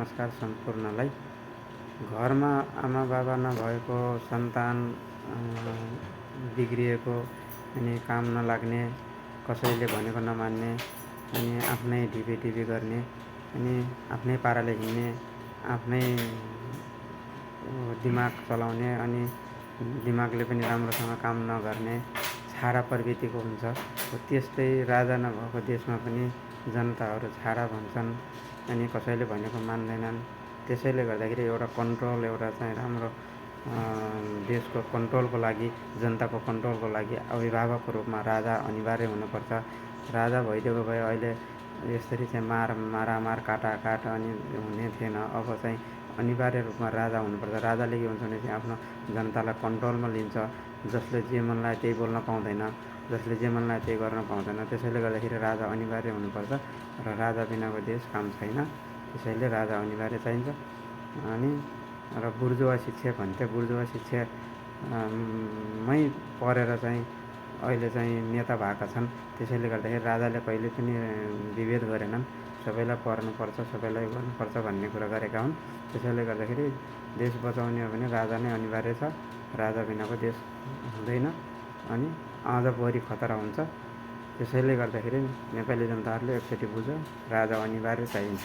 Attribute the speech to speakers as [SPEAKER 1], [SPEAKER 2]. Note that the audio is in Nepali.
[SPEAKER 1] नमस्कार सम्पूर्णलाई। घरमा आमा बाबा नभएको सन्तान बिग्रिएको अनि काम नलाग्ने, कसैले भनेको नमान्ने अनि आफ्नै ढिबेढिबे गर्ने अनि आफ्नै पाराले हिँड्ने, आफ्नै दिमाग चलाउने अनि दिमागले पनि राम्रोसँग काम नगर्ने छाडा प्रवृत्तिको हुन्छ। त्यस्तै राजा नभएको देशमा पनि जनताहरू छाडा भन्छन् अनि कसैले भनेको मान्दैनन्। त्यसैले गर्दाखेरि एउटा कन्ट्रोल, एउटा चाहिँ राम्रो देशको कन्ट्रोलको लागि, जनताको कन्ट्रोलको लागि अभिभावकको रूपमा राजा अनिवार्य हुनुपर्छ। राजा भइदिएको भए अहिले यसरी चाहिँ मारामार काटाकाट अनि हुने थिएन। अब चाहिँ अनिवार्य रूपमा राजा हुनुपर्छ। राजाले के हुन्छ भने चाहिँ आफ्नो जनतालाई कन्ट्रोलमा लिन्छ। जसले जे मन लाग्यो त्यही बोल्न पाउँदैन, जसले जे मन लाग्यो त्यही गर्न पाउँदैन। त्यसैले गर्दाखेरि राजा अनिवार्य हुनुपर्छ र राजा बिनाको देश काम छैन। त्यसैले राजा अनिवार्य चाहिन्छ। अनि र बुर्जुवा शिक्षा भन्थे, बुर्जुवा शिक्षा मै पढेर चाहिँ अहिले चाहिँ नेता भएका छन्। त्यसैले गर्दाखेरि राजाले कहिले पनि विभेद गरेनन्। सबैलाई पढ्नुपर्छ, सबैलाई गर्नुपर्छ भन्ने कुरा गरेका हुन्। त्यसैले गर्दाखेरि देश बचाउने हो भने राजा नै अनिवार्य छ। राजा बिनाको देश हुँदैन अनि अझ बढी खतरा हुन्छ। त्यसैले गर्दाखेरि नेपाली जनताहरूले एकचोटि बुझ, राजा अनिवार्य चाहिन्छ।